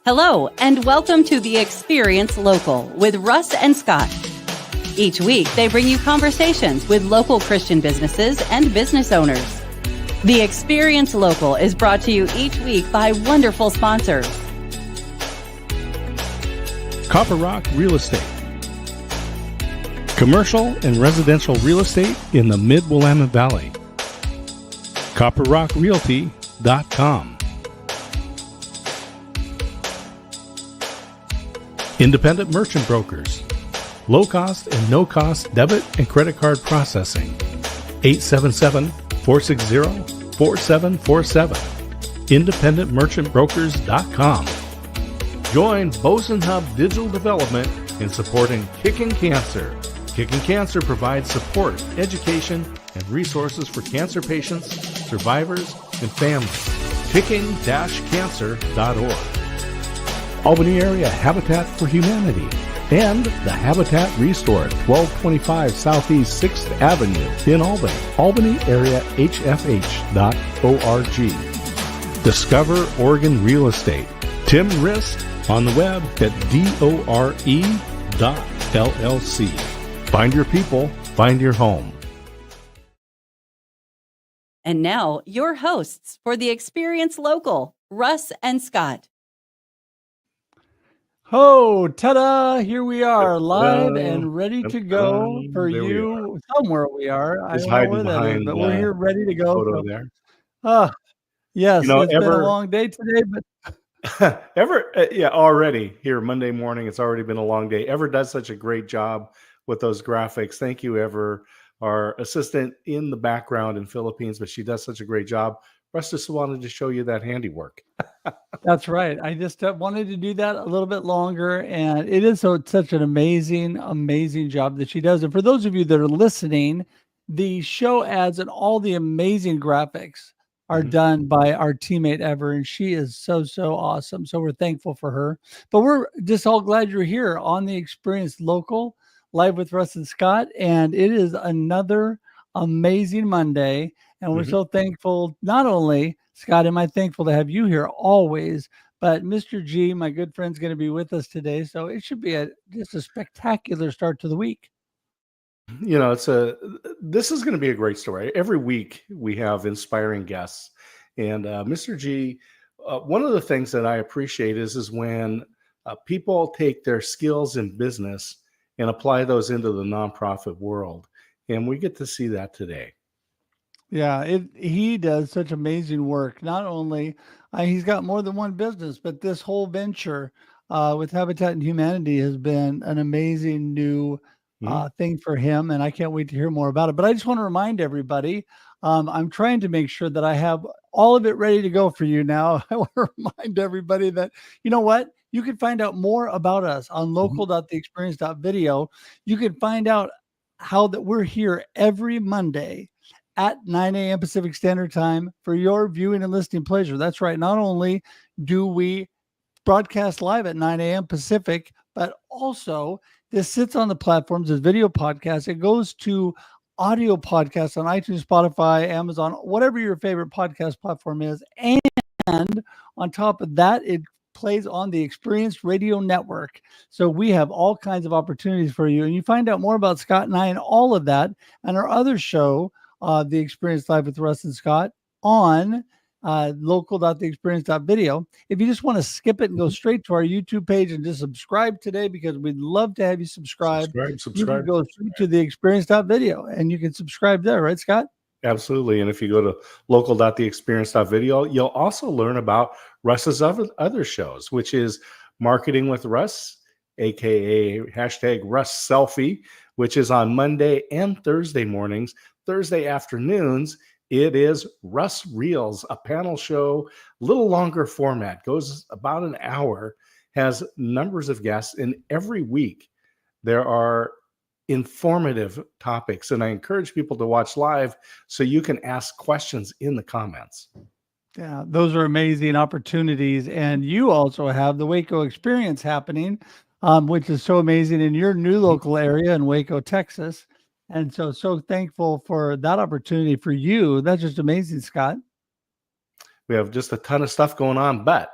Hello, and welcome to the Experience Local with Russ and Scott. Each week, they bring you conversations with local Christian businesses and business owners. The Experience Local is brought to you each week by wonderful sponsors. Copper Rock Real Estate. Commercial and residential real estate in the Mid-Willamette Valley. CopperRockRealty.com. Independent Merchant Brokers. Low-cost and no-cost debit and credit card processing. 877-460-4747. IndependentMerchantBrokers.com. Join Boson Hub Digital Development in supporting Kicking Cancer. Kicking Cancer provides support, education, and resources for cancer patients, survivors, and families. Kicking-cancer.org. Albany Area Habitat for Humanity and the Habitat Restored, 1225 Southeast 6th Avenue in Albany. AlbanyAreaHFH.org. Discover Oregon Real Estate. Tim Rist on the web at dore.llc. Find your people, find your home. And now, your hosts for the Experience Local, Russ and Scott. Oh, ta-da! Here we are, live and ready to go for you. Somewhere we are. I don't know where that is, but we're here ready to go. Photo there. Yes, it's been a long day today, but already here Monday morning. It's already been a long day. Ever does such a great job with those graphics. Thank you, Ever, our assistant in the background in Philippines, but she does such a great job. Russ just wanted to show you that handiwork. That's right. I just wanted to do that a little bit longer, and it is such an amazing job that she does. And for those of you that are listening, the show ads and all the amazing graphics are done by our teammate Ever, and she is so awesome. So we're thankful for her. But we're just all glad you're here on the Experience Local, live with Russ and Scott, and it is another amazing Monday. And we're so thankful. Not only, Scott, am I thankful to have you here always, but Mr. G, my good friend's going to be with us today. So it should be just a spectacular start to the week. You know, this is going to be a great story. Every week we have inspiring guests, and Mr. G, one of the things that I appreciate is when people take their skills in business and apply those into the nonprofit world, and we get to see that today. Yeah, he does such amazing work. Not only he's got more than one business, but this whole venture with Habitat and Humanity has been an amazing new thing for him, and I can't wait to hear more about it. But I just want to remind everybody, I'm trying to make sure that I have all of it ready to go for you now. I want to remind everybody that, you know what? You can find out more about us on local.theexperience.video. You can find out how that we're here every Monday at 9 a.m. Pacific Standard Time for your viewing and listening pleasure. That's right. Not only do we broadcast live at 9 a.m. Pacific, but also this sits on the platforms as video podcast. It goes to audio podcasts on iTunes, Spotify, Amazon, whatever your favorite podcast platform is. And on top of that, it plays on the Experience Radio Network. So we have all kinds of opportunities for you. And you find out more about Scott and I and all of that and our other show, The Experience Live with Russ and Scott, on local.theexperience.video. If you just want to skip it and go straight to our YouTube page and just subscribe today, because we'd love to have you subscribe. You can go straight to the experience.video and you can subscribe there, right, Scott? Absolutely. And if you go to local.theexperience.video, you'll also learn about Russ's other shows, which is Marketing with Russ, aka #Russ Selfie, which is on Monday and Thursday mornings. Thursday afternoons, it is Russ Reels, a panel show, little longer format, goes about an hour, has numbers of guests, and every week there are informative topics. And I encourage people to watch live so you can ask questions in the comments. Yeah, those are amazing opportunities. And you also have the Waco Experience happening, which is so amazing in your new local area in Waco, Texas. And so thankful for that opportunity for you. That's just amazing, Scott. We have just a ton of stuff going on, but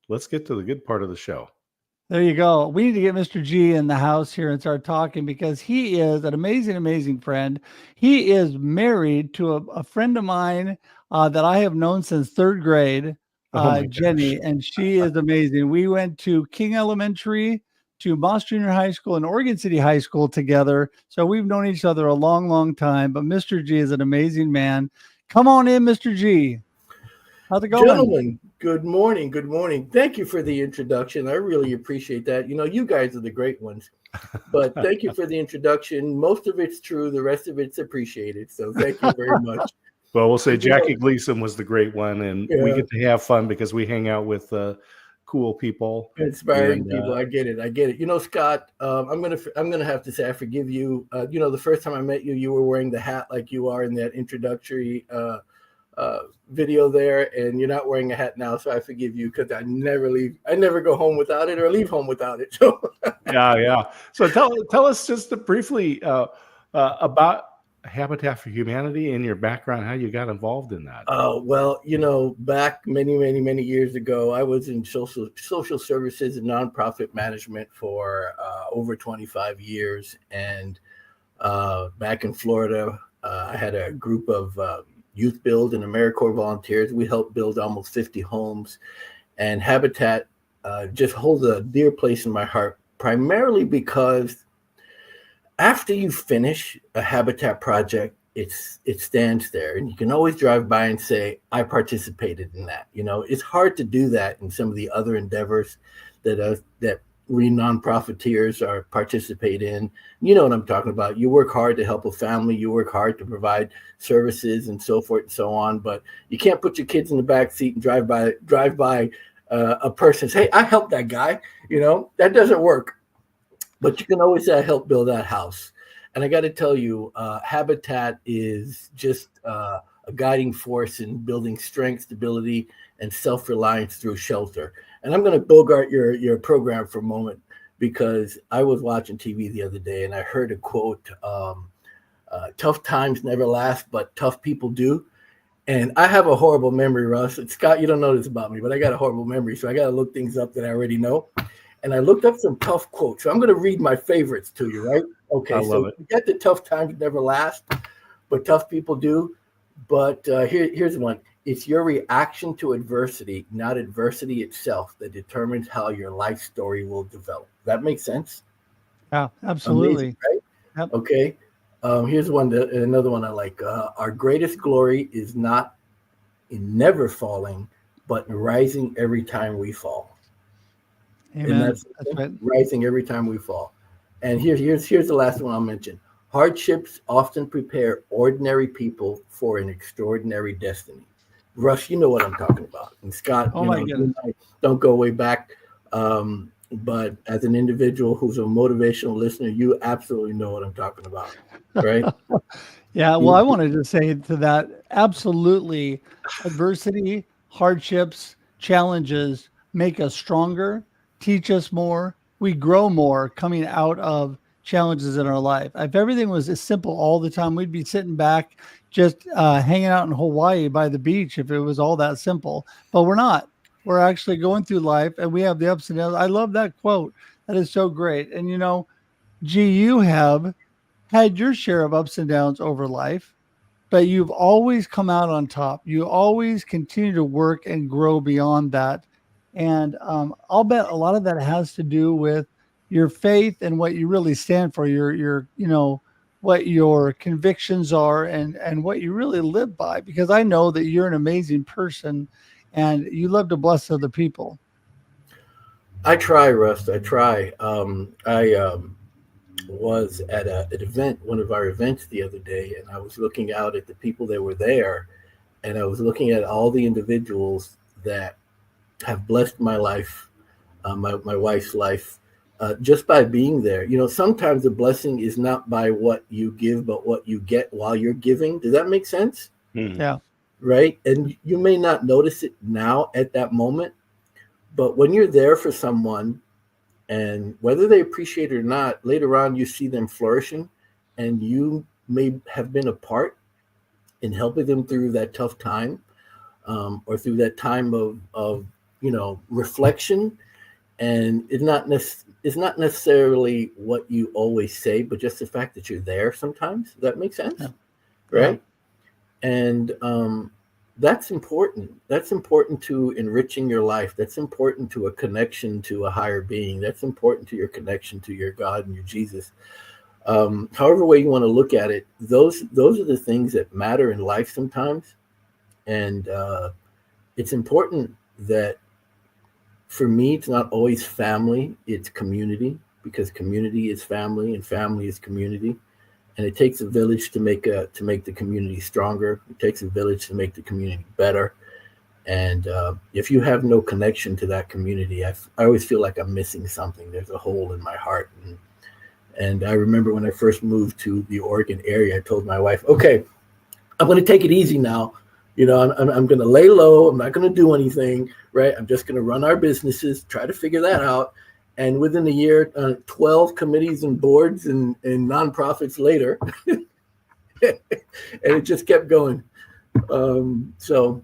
let's get to the good part of the show. There you go. We need to get Mr. G in the house here and start talking because he is an amazing, amazing friend. He is married to a friend of mine that I have known since third grade, Oh my Jenny, gosh. and she is amazing. We went to King Elementary, to Moss Junior High School, and Oregon City High School together. So we've known each other a long, long time. But Mr. G is an amazing man. Come on in, Mr. G. How's it going? Gentlemen, good morning. Good morning. Thank you for the introduction. I really appreciate that. You know, you guys are the great ones. But thank you for the introduction. Most of it's true. The rest of it's appreciated. So thank you very much. Well, we'll say Jackie Gleason was the great one, and we Yeah. get to have fun because we hang out with cool people. Inspiring people. I get it. You know, Scott, I'm gonna have to say I forgive you. You know, the first time I met you, you were wearing the hat like you are in that introductory video there, and you're not wearing a hat now, so I forgive you because I never go home without it or leave home without it. So Yeah. So tell us just briefly about Habitat for Humanity and your background, how you got involved in that. Well, you know, back many years ago, I was in social services and nonprofit management for over 25 years, and back in Florida, I had a group of Youth Build and AmeriCorps volunteers. We helped build almost 50 homes, and Habitat just holds a dear place in my heart, primarily because after you finish a Habitat project, it stands there, and you can always drive by and say, I participated in that. You know, it's hard to do that in some of the other endeavors that we non-profiteers are participate in. You know what I'm talking about. You work hard to help a family, you work hard to provide services and so forth and so on, but you can't put your kids in the back seat and drive by a person and say, hey, I helped that guy. You know, that doesn't work. But you can always say, I helped build that house. And I got to tell you, Habitat is just a guiding force in building strength, stability, and self-reliance through shelter. And I'm going to bogart your program for a moment, because I was watching TV the other day and I heard a quote, tough times never last, but tough people do. And I have a horrible memory, Russ. And Scott, you don't know this about me, but I got a horrible memory. So I got to look things up that I already know. And I looked up some tough quotes. So I'm going to read my favorites to you, right? Okay, I love it. We get the tough times never last, but tough people do. But here's one. It's your reaction to adversity, not adversity itself, that determines how your life story will develop. That makes sense? Yeah, absolutely. Amazing, right? Yep. Okay. Here's another one I like. Our greatest glory is not in never falling, but in rising every time we fall. Amen. And that's right. Rising every time we fall. And here's the last one I'll mention. Hardships often prepare ordinary people for an extraordinary destiny. Russ, you know what I'm talking about. And Scott, Oh my goodness. Don't go way back. But as an individual who's a motivational listener, you absolutely know what I'm talking about, right? Yeah, well, I wanted to say to that, absolutely, adversity, hardships, challenges make us stronger, teach us more, we grow more coming out of challenges in our life. If everything was as simple all the time, we'd be sitting back just hanging out in Hawaii by the beach if it was all that simple. But we're not. We're actually going through life, and we have the ups and downs. I love that quote. That is so great. And, you know, G, you have had your share of ups and downs over life, but you've always come out on top. You always continue to work and grow beyond that. And I'll bet a lot of that has to do with your faith and what you really stand for, your you know, what your convictions are and what you really live by, because I know that you're an amazing person and you love to bless other people. I try, Russ. I try. I was at an event, one of our events the other day, and I was looking out at the people that were there, and I was looking at all the individuals that have blessed my life, my wife's life, just by being there. You know, sometimes the blessing is not by what you give, but what you get while you're giving. Does that make sense? Yeah. Right. And you may not notice it now at that moment, but when you're there for someone, and whether they appreciate it or not, later on you see them flourishing, and you may have been a part in helping them through that tough time, or through that time of reflection, and it's not necessarily what you always say, but just the fact that you're there sometimes. Does that make sense? Yeah. Right. And that's important. That's important to enriching your life. That's important to a connection to a higher being. That's important to your connection to your God and your Jesus. However way you want to look at it, those are the things that matter in life sometimes. And it's important that, for me, it's not always family, it's community, because community is family and family is community. And it takes a village to make the community stronger. It takes a village to make the community better. And if you have no connection to that community, I always feel like I'm missing something. There's a hole in my heart. And I remember when I first moved to the Oregon area, I told my wife, okay, I'm going to take it easy now. I'm going to lay low. I'm not going to do anything, right? I'm just going to run our businesses, try to figure that out. And within a year, 12 committees and boards and nonprofits later, and it just kept going. So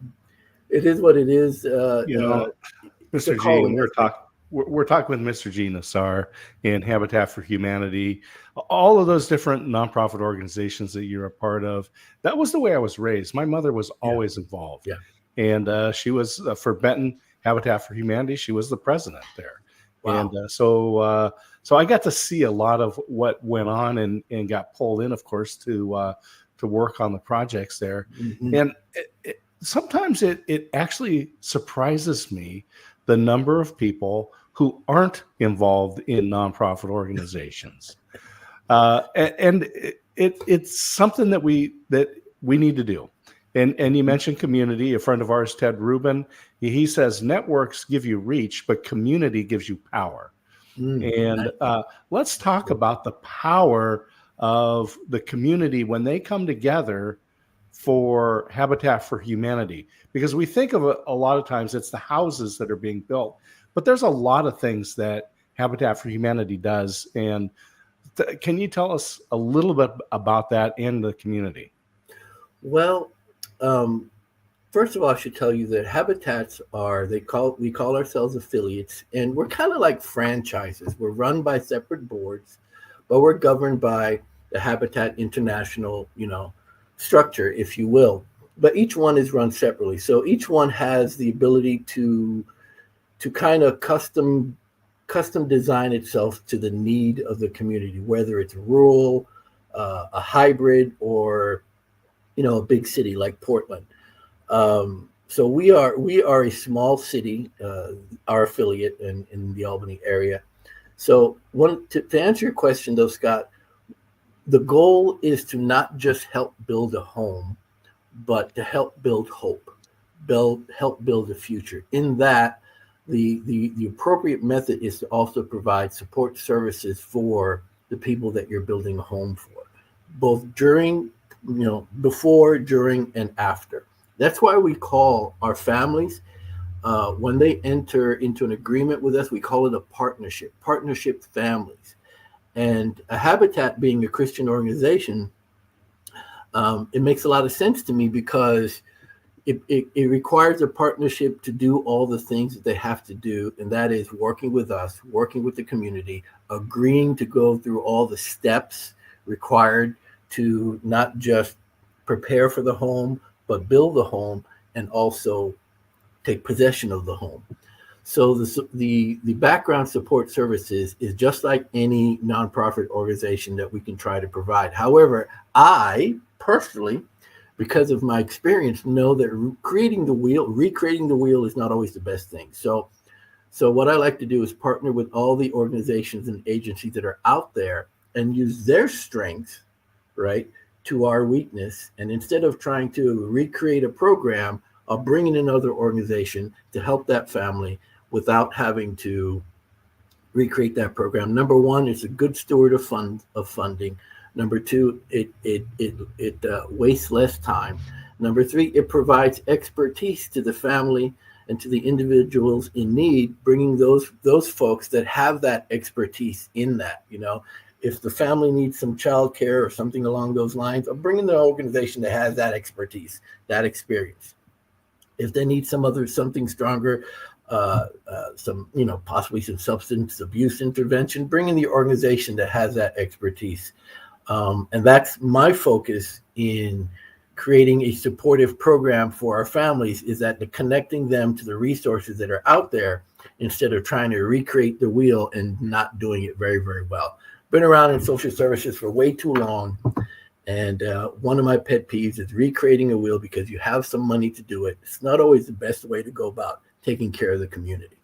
it is what it is. Mr. G, we're talking with Mr. G. Nassar and Habitat for Humanity, all of those different nonprofit organizations that you're a part of. That was the way I was raised. My mother was always involved. Yeah. And she was, for Benton Habitat for Humanity, she was the president there. Wow. And so I got to see a lot of what went on and got pulled in, of course, to work on the projects there. Mm-hmm. And sometimes it actually surprises me the number of people who aren't involved in nonprofit organizations. And it's something that we need to do. And you mentioned community. A friend of ours, Ted Rubin, he says networks give you reach, but community gives you power. And let's talk about the power of the community when they come together for Habitat for Humanity. Because we think of a lot of times it's the houses that are being built, but there's a lot of things that Habitat for Humanity does. And can you tell us a little bit about that and the community? Well, first of all, I should tell you that habitats we call ourselves affiliates, and we're kind of like franchises. We're run by separate boards, but we're governed by the Habitat International, structure, if you will. But each one is run separately. So each one has the ability to kind of custom design itself to the need of the community, whether it's rural, a hybrid, or a big city like Portland. So we are a small city, our affiliate in the Albany area. So to answer your question though, Scott, the goal is to not just help build a home, but to help build hope, help build a future. In that, the appropriate method is to also provide support services for the people that you're building a home for, both during, before, during, and after. That's why we call our families, when they enter into an agreement with us, we call it a partnership families. And a Habitat being a Christian organization, it makes a lot of sense to me because it requires a partnership to do all the things that they have to do. And that is working with us, working with the community, agreeing to go through all the steps required to not just prepare for the home, but build the home and also take possession of the home. So the background support services is just like any nonprofit organization that we can try to provide. However, I personally, because of my experience, know that recreating the wheel is not always the best thing. So what I like to do is partner with all the organizations and agencies that are out there and use their strengths, right, to our weakness. And instead of trying to recreate a program, I'll bring in another organization to help that family without having to recreate that program. Number one, it's a good steward of funding. Number two, it wastes less time. Number three, it provides expertise to the family and to the individuals in need, bringing those folks that have that expertise in that. If the family needs some childcare or something along those lines, I'm bringing the organization that has that expertise, that experience. If they need something stronger, some, possibly some substance abuse intervention, bring in the organization that has that expertise. And that's my focus in creating a supportive program for our families, is that the connecting them to the resources that are out there instead of trying to recreate the wheel and not doing it very, very well. Been around in social services for way too long. And one of my pet peeves is recreating a wheel because you have some money to do it. It's not always the best way to go about taking care of the community.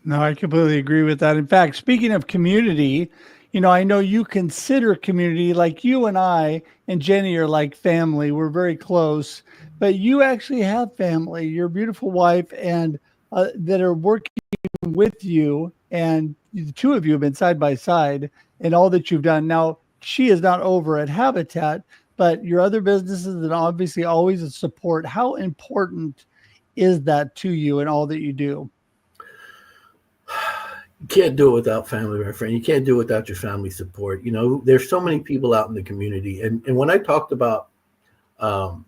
No, I completely agree with that. In fact, speaking of community, I know you consider community, like you and I and Jenny are like family. We're very close, but you actually have family, your beautiful wife, and that are working with you. And the two of you have been side by side in all that you've done. Now, she is not over at Habitat, but your other businesses and obviously always a support. How important is that to you and all that you do? You can't do it without family, my friend. You can't do it without your family support. There's so many people out in the community. And when I talked about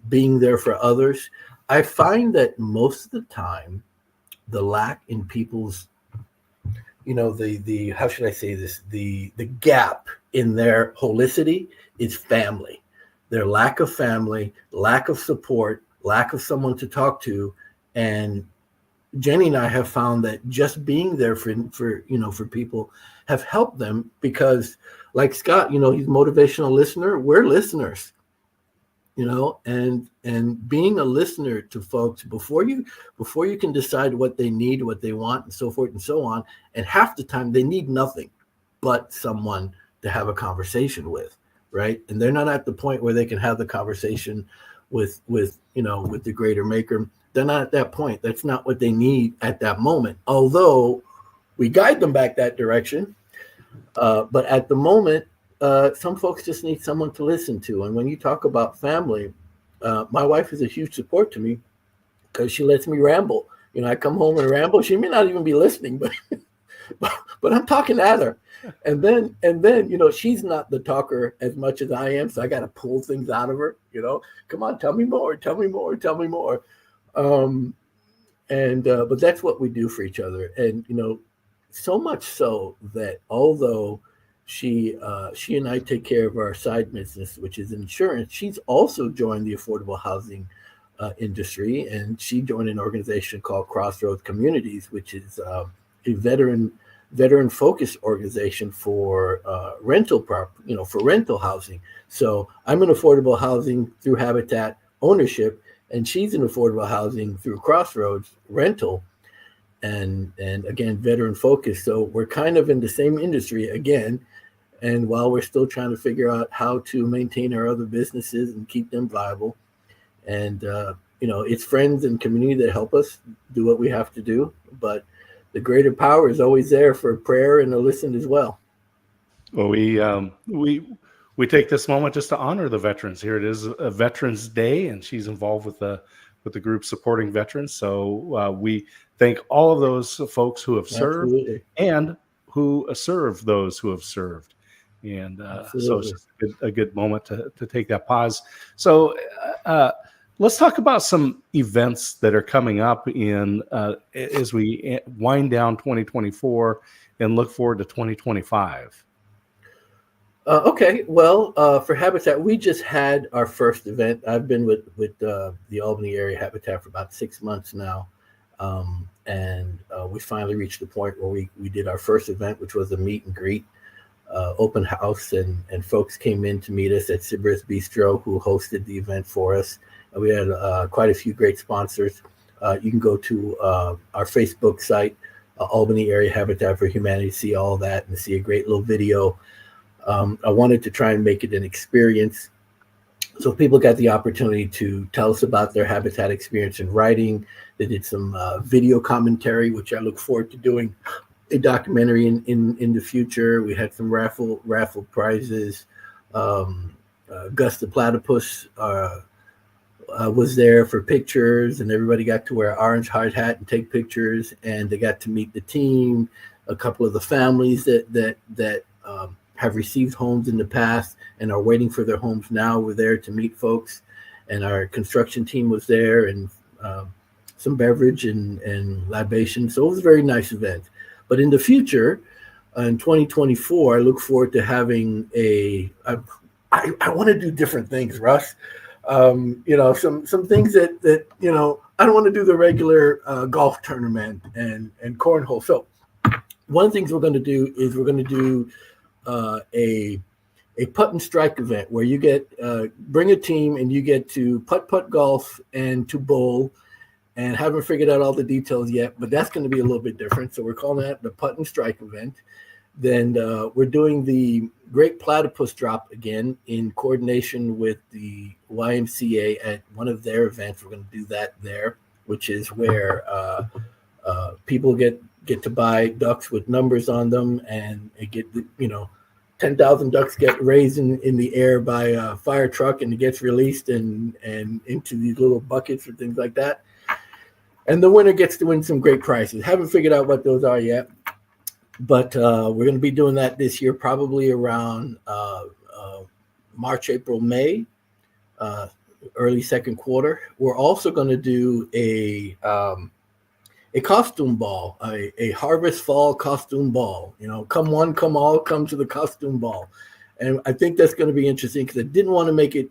being there for others, I find that most of the time, the lack in people's, the how should I say this? The gap in their holicity is family. Their lack of family, lack of support, lack of someone to talk to. And Jenny and I have found that just being there for people have helped them, because like Scott, he's a motivational listener. We're listeners, and being a listener to folks before you can decide what they need, what they want, and so forth and so on. And half the time they need nothing but someone to have a conversation with, right? And they're not at the point where they can have the conversation with the greater maker. They're not at that point. That's not what they need at that moment. Although we guide them back that direction. But at the moment, some folks just need someone to listen to. And when you talk about family, my wife is a huge support to me because she lets me ramble. I come home and ramble. She may not even be listening, but I'm talking at her. And then, she's not the talker as much as I am. So I got to pull things out of her, come on, tell me more. But that's what we do for each other. And, so much so that although she and I take care of our side business, which is insurance, she's also joined the affordable housing industry. And she joined an organization called Crossroads Communities, which is a veteran focused organization for rental housing. So I'm in affordable housing through Habitat ownership, and she's in affordable housing through Crossroads rental, and again, veteran focused. So we're kind of in the same industry again. And while we're still trying to figure out how to maintain our other businesses and keep them viable, and it's friends and community that help us do what we have to do. But the greater power is always there for prayer and a listen as well. Well, we take this moment just to honor the veterans. Here it is, a Veterans Day, and she's involved with the group supporting veterans. So we thank all of those folks who have served. Absolutely. And who serve those who have served. And so it's just a good moment to take that pause. So let's talk about some events that are coming up as we wind down 2024 and look forward to 2025. Okay, well, for Habitat, we just had our first event. I've been with the Albany area Habitat for about 6 months now, and we finally reached the point where we did our first event, which was a meet and greet, open house, and folks came in to meet us at Sybaris Bistro, who hosted the event for us. And we had quite a few great sponsors. You can go to our Facebook site, Albany Area Habitat for Humanity, see all that and see a great little video. I wanted to try and make it an experience. So people got the opportunity to tell us about their Habitat experience in writing. They did some video commentary, which I look forward to doing a documentary in the future. We had some raffle prizes. Gus the Platypus was there for pictures, and everybody got to wear an orange hard hat and take pictures, and they got to meet the team, a couple of the families that have received homes in the past and are waiting for their homes now. We're there to meet folks, and our construction team was there, and some beverage and libation. So it was a very nice event. But in the future, in 2024, I look forward to having I want to do different things, Russ. Some things that I don't want to do the regular golf tournament and cornhole. So one of the things we're going to do is we're going to do a putt and strike event where you get bring a team and you get to putt golf and to bowl, and haven't figured out all the details yet, but that's going to be a little bit different. So we're calling that the putt and strike event. Then we're doing the Great Platypus Drop again in coordination with the YMCA at one of their events. We're going to do that there, which is where people get to buy ducks with numbers on them, and it get 10,000 ducks get raised in the air by a fire truck, and it gets released and into these little buckets or things like that. And the winner gets to win some great prizes. Haven't figured out what those are yet, but we're going to be doing that this year, probably around March, April, May, early second quarter. We're also going to do a costume ball, a harvest fall costume ball. Come one, come all, come to the costume ball. And I think that's going to be interesting because I didn't want to make it,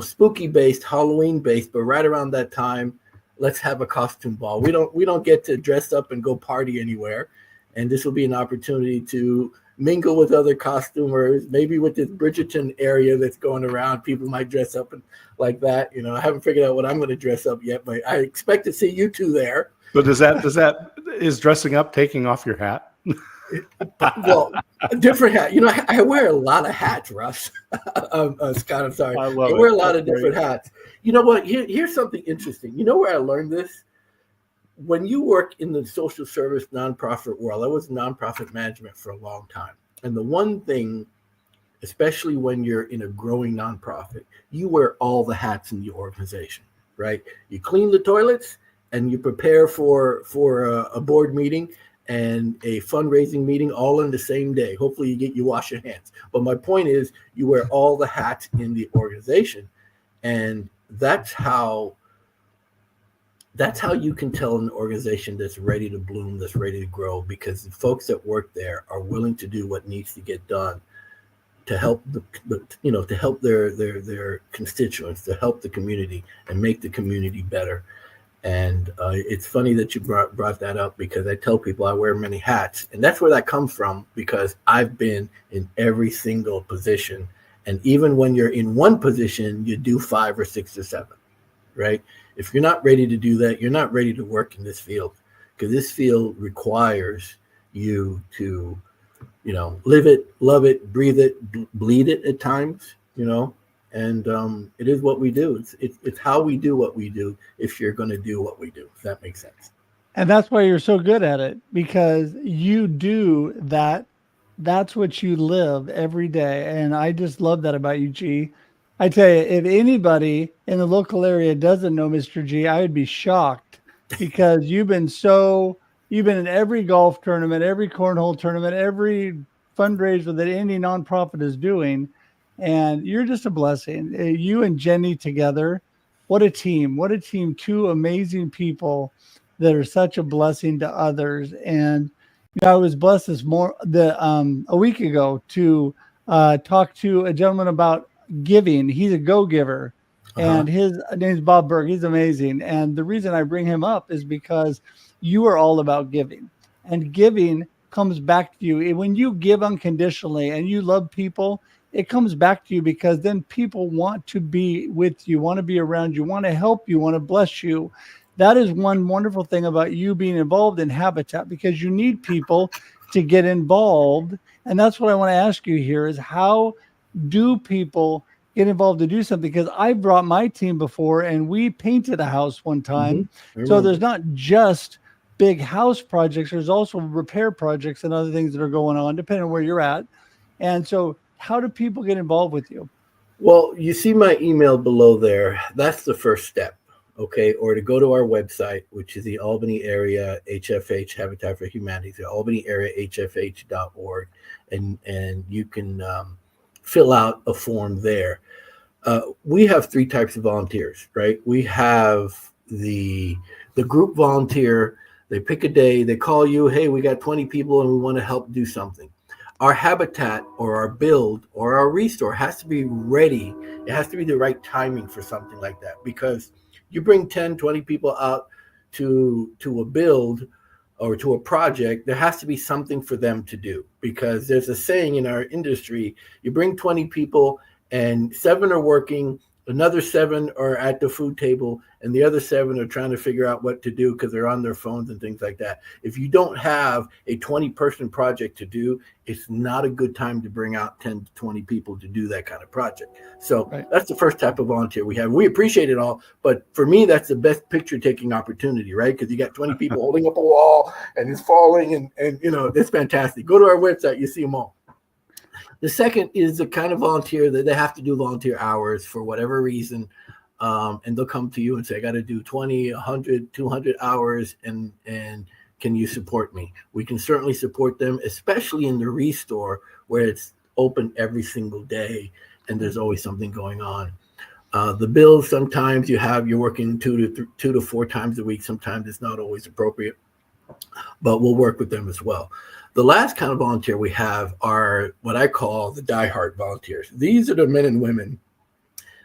spooky based, Halloween based, but right around that time, let's have a costume ball. We don't get to dress up and go party anywhere. And this will be an opportunity to mingle with other costumers, maybe with this Bridgerton area that's going around. People might dress up like that. I haven't figured out what I'm going to dress up yet, but I expect to see you two there. But is dressing up taking off your hat? Well, a different hat. I wear a lot of hats, Russ. Scott, I'm sorry. I wear a lot of different hats. You know what? Here's something interesting. You know where I learned this? When you work in the social service nonprofit world, I was in nonprofit management for a long time. And the one thing, especially when you're in a growing nonprofit, you wear all the hats in the organization, right? You clean the toilets and you prepare for a board meeting and a fundraising meeting all in the same day. Hopefully you wash your hands. But my point is you wear all the hats in the organization. And that's how you can tell an organization that's ready to bloom, that's ready to grow, because the folks that work there are willing to do what needs to get done to help to help their constituents, to help the community and make the community better. And it's funny that you brought that up, because I tell people I wear many hats, and that's where that comes from, because I've been in every single position. And even when you're in one position, you do 5 or 6 or 7, right? If you're not ready to do that, you're not ready to work in this field, because this field requires you to, live it, love it, breathe it, bleed it at times, and it is what we do. It's how we do what we do if you're going to do what we do, if that makes sense. And that's why you're so good at it, because you do that. That's what you live every day. And I just love that about you, G. I tell you, if anybody in the local area doesn't know Mr. G, I would be shocked, because you've been in every golf tournament, every cornhole tournament, every fundraiser that any nonprofit is doing. And you're just a blessing. You and Jenny together, what a team. What a team. 2 amazing people that are such a blessing to others. And I was blessed a week ago to talk to a gentleman about giving. He's a go-giver, and his name's Bob Berg. He's amazing. And the reason I bring him up is because you are all about giving, and giving comes back to you. When you give unconditionally and you love people, it comes back to you, because then people want to be with you, want to be around you, want to help you, want to bless you. That is one wonderful thing about you being involved in Habitat, because you need people to get involved. And that's what I want to ask you here is, how do people get involved to do something? Because I brought my team before and we painted a house one time. So there's not just big house projects. There's also repair projects and other things that are going on, depending on where you're at. And so how do people get involved with you? Well, you see my email below there. That's the first step. Okay, or to go to our website, which is the Albany Area HFH Habitat for Humanity, the Albany Area HFH.org, and you can fill out a form there. We have 3 types of volunteers, right? We have the group volunteer. They pick a day, they call you, hey, we got 20 people and we want to help do something. Our habitat or our build or our restore has to be ready. It has to be the right timing for something like that, because you bring 10, 20 people out to a build or to a project, there has to be something for them to do, because there's a saying in our industry, you bring 20 people and 7 are working, another 7 are at the food table, and the other 7 are trying to figure out what to do because they're on their phones and things like that. If you don't have a 20-person project to do, it's not a good time to bring out 10 to 20 people to do that kind of project. So That's the first type of volunteer we have. We appreciate it all, but for me, that's the best picture-taking opportunity, right? Because you got 20 people holding up a wall and it's falling, and it's fantastic. Go to our website, you see them all. The second is the kind of volunteer that they have to do volunteer hours for whatever reason. And they'll come to you and say, I got to do 20, 100, 200 hours. And can you support me? We can certainly support them, especially in the restore where it's open every single day and there's always something going on. The bills, sometimes you're working 2 to 4 times a week. Sometimes it's not always appropriate, but we'll work with them as well. The last kind of volunteer we have are what I call the diehard volunteers. These are the men and women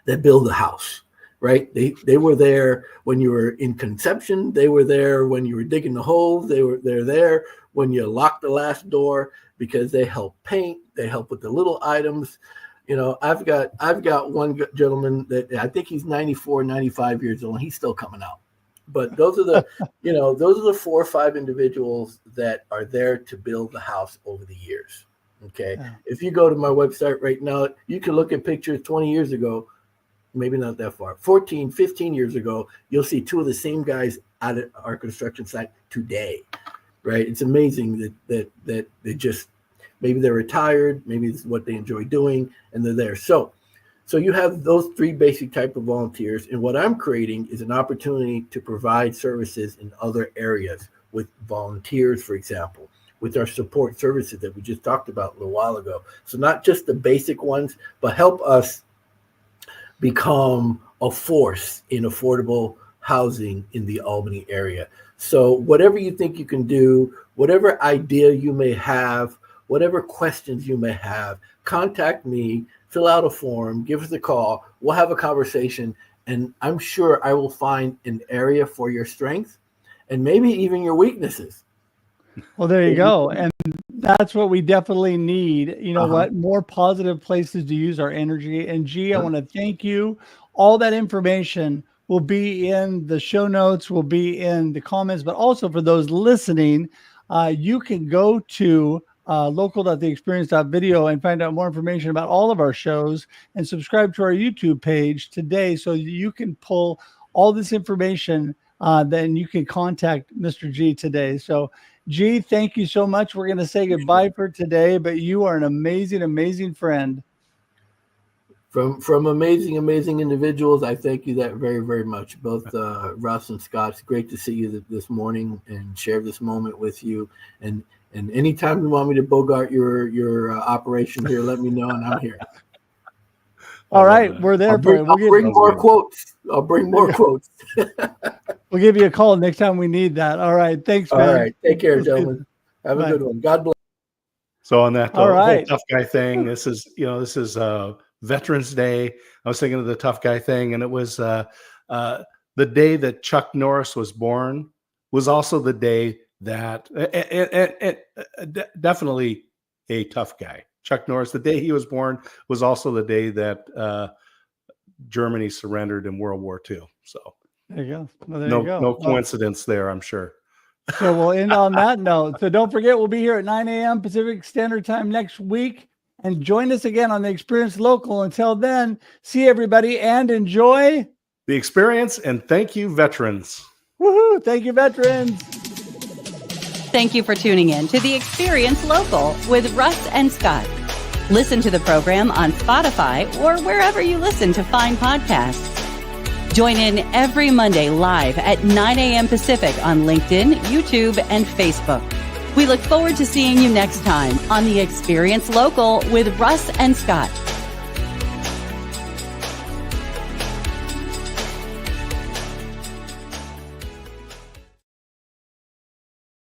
that build the house, right? They were there when you were in conception. They were there when you were digging the holes. They're there when you locked the last door, because they help paint. They help with the little items. I've got one gentleman that I think he's 94, 95 years old, and he's still coming out. But those are the, those are the 4 or 5 individuals that are there to build the house over the years. Okay. Yeah. If you go to my website right now, you can look at pictures 20 years ago, maybe not that far, 14, 15 years ago, you'll see 2 of the same guys at our construction site today, right? It's amazing that they just, maybe they're retired, maybe this is what they enjoy doing, and they're there. So you have those 3 basic type of volunteers, and what I'm creating is an opportunity to provide services in other areas with volunteers, for example, with our support services that we just talked about a little while ago. So not just the basic ones, but help us become a force in affordable housing in the Albany area. So whatever you think you can do, whatever idea you may have, whatever questions you may have, contact me. Fill out a form, give us a call, we'll have a conversation, and I'm sure I will find an area for your strength and maybe even your weaknesses. Well, there you go. And that's what we definitely need. You know what? More positive places to use our energy. And G, I want to thank you. All that information will be in the show notes, will be in the comments, but also for those listening, you can go to local.theexperience.video and find out more information about all of our shows, and subscribe to our YouTube page today so you can pull all this information. Then you can contact Mr. G today. So G, thank you so much. We're going to say goodbye for today, but you are an amazing, amazing friend. From amazing individuals, I thank you that very, very much. Both Russ and Scott, it's great to see you this morning and share this moment with you. And anytime you want me to bogart your operation here, let me know, and I'm here. All right, we're there. I'll bring more quotes. We'll give you a call next time we need that. All right, thanks, man. All right, take care, gentlemen. Have a good one. God bless. So on that whole tough guy thing, this is Veterans Day. I was thinking of the tough guy thing, and it was the day that Chuck Norris was born was also the day that definitely a tough guy. Chuck Norris, the day he was born was also the day that Germany surrendered in World War II. So there you go. Well, there you go. No coincidence there, I'm sure. So we'll end on that note. So don't forget, we'll be here at 9 a.m. Pacific Standard Time next week, and join us again on the Experience Local. Until then, see everybody and enjoy the experience. And thank you, veterans. Woohoo! Thank you, veterans. Thank you for tuning in to The Experience Local with Russ and Scott. Listen to the program on Spotify or wherever you listen to fine podcasts. Join in every Monday live at 9 a.m. Pacific on LinkedIn, YouTube, and Facebook. We look forward to seeing you next time on The Experience Local with Russ and Scott.